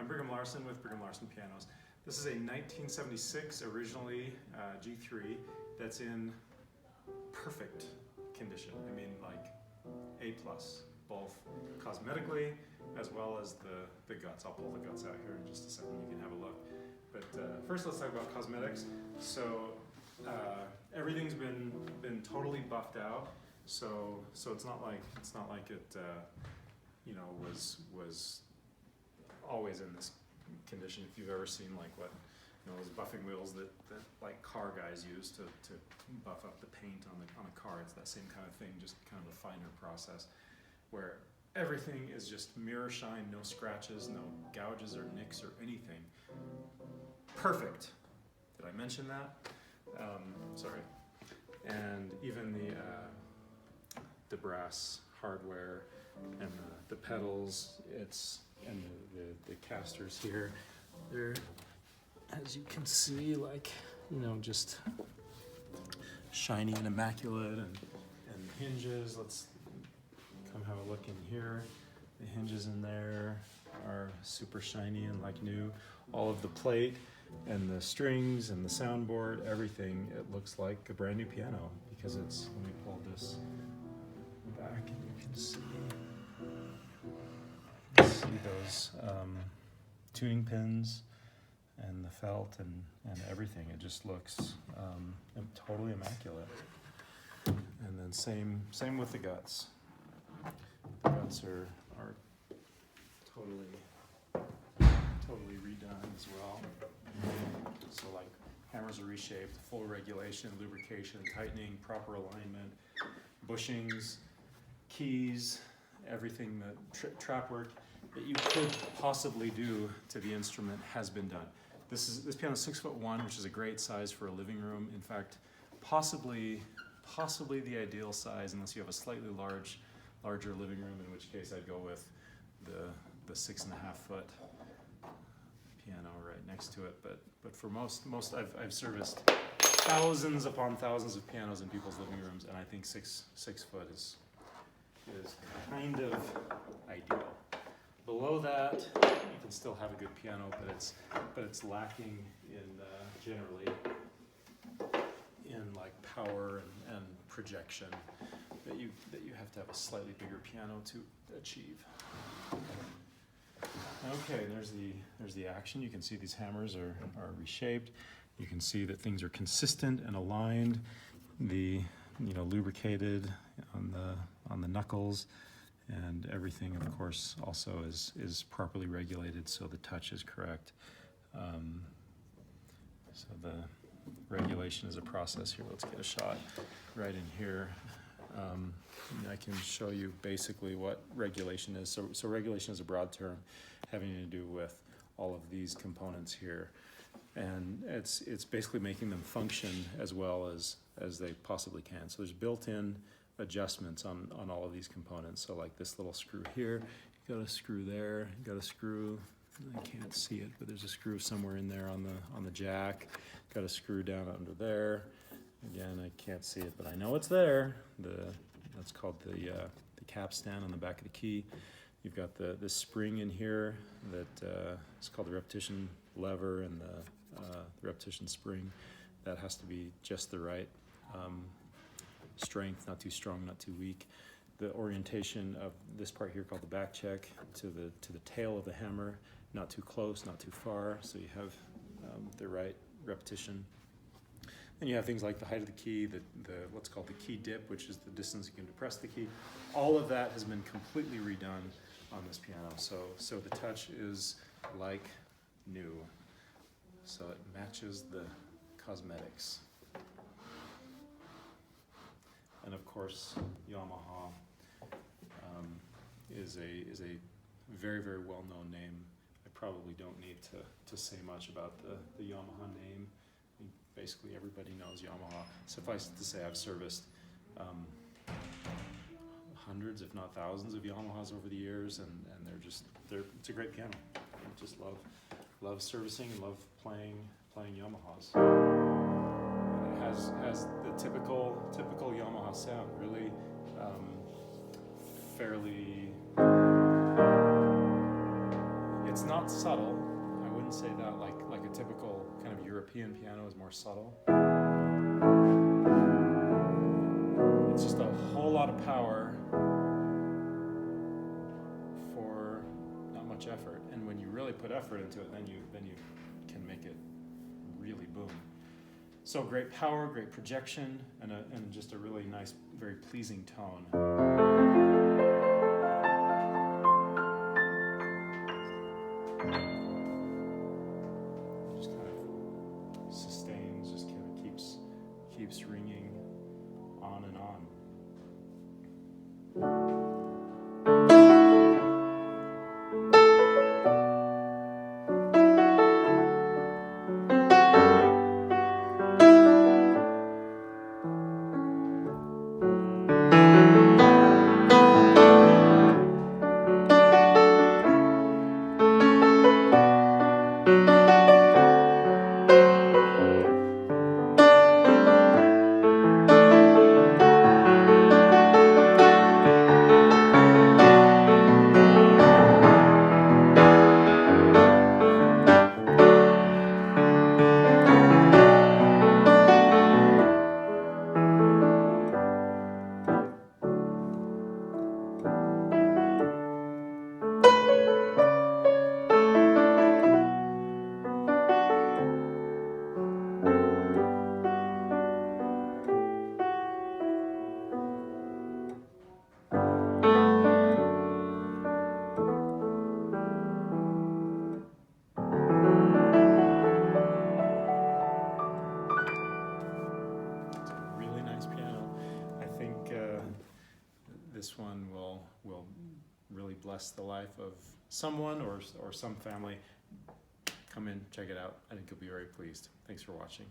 I'm Brigham Larson with Brigham Larson Pianos. This is a 1976 originally G3 that's in perfect condition. I mean, like A+, both cosmetically as well as the guts. I'll pull the guts out here in just a second. You can have a look. But first, let's talk about cosmetics. So everything's been totally buffed out. So it's not like it you know was always in this condition. If you've ever seen like what those buffing wheels that like car guys use to buff up the paint on a car, it's that same kind of thing, just kind of a finer process where everything is just mirror shine, no scratches, no gouges or nicks or anything. Perfect. Did I mention that? Sorry. And even the brass hardware and the pedals, and the casters here, they're, as you can see, like, just shiny and immaculate, and hinges. Let's come have a look in here. The hinges in there are super shiny and like new. All of the plate and the strings and the soundboard, everything, it looks like a brand new piano because it's, let me pull this back and you can see those tuning pins and the felt and everything. It just looks totally immaculate. And then same with the guts. The guts are totally redone as well. So like hammers are reshaped, full regulation, lubrication, tightening, proper alignment, bushings, keys, everything that trap work that you could possibly do to the instrument has been done. This piano is 6'1", which is a great size for a living room. In fact, possibly the ideal size, unless you have a slightly larger living room, in which case I'd go with the 6.5-foot piano right next to it. But for most I've serviced thousands upon thousands of pianos in people's living rooms, and I think six foot is kind of ideal. Below that, you can still have a good piano, but it's lacking in generally in like power and projection that you have to have a slightly bigger piano to achieve. Okay, there's the action. You can see these hammers are reshaped. You can see that things are consistent and aligned. The lubricated on the knuckles. And everything, of course, also is properly regulated, so the touch is correct. So the regulation is a process here. Let's get a shot right in here. I can show you basically what regulation is. So regulation is a broad term having to do with all of these components here. And it's basically making them function as well as they possibly can. So there's built-in adjustments on all of these components. So like this little screw here, you got a screw there, you got a screw, I can't see it, but there's a screw somewhere in there on the jack. Got a screw down under there. Again, I can't see it, but I know it's there. That's called the cap stand on the back of the key. You've got this spring in here that is called the repetition lever, and the repetition spring. That has to be just the right strength, not too strong, not too weak. The orientation of this part here called the back check to the tail of the hammer, not too close, not too far, so you have the right repetition. Then you have things like the height of the key, the what's called the key dip, which is the distance you can depress the key. All of that has been completely redone on this piano, so the touch is like new. So it matches the cosmetics. And of course, Yamaha is a very, very well-known name. I probably don't need to say much about the Yamaha name. I think basically everybody knows Yamaha. Suffice it to say, I've serviced hundreds, if not thousands, of Yamahas over the years, and it's a great piano. I just love servicing and love playing Yamahas. Has the typical Yamaha sound, really fairly It's not subtle. I wouldn't say that like a typical kind of European piano is more subtle. It's just a whole lot of power for not much effort. And when you really put effort into it, then you can make it really boom. So great power, great projection, and just a really nice, very pleasing tone. Just kind of sustains, just kind of keeps ringing on and on. This one will really bless the life of someone or some family. Come in, check it out. I think you'll be very pleased. Thanks for watching.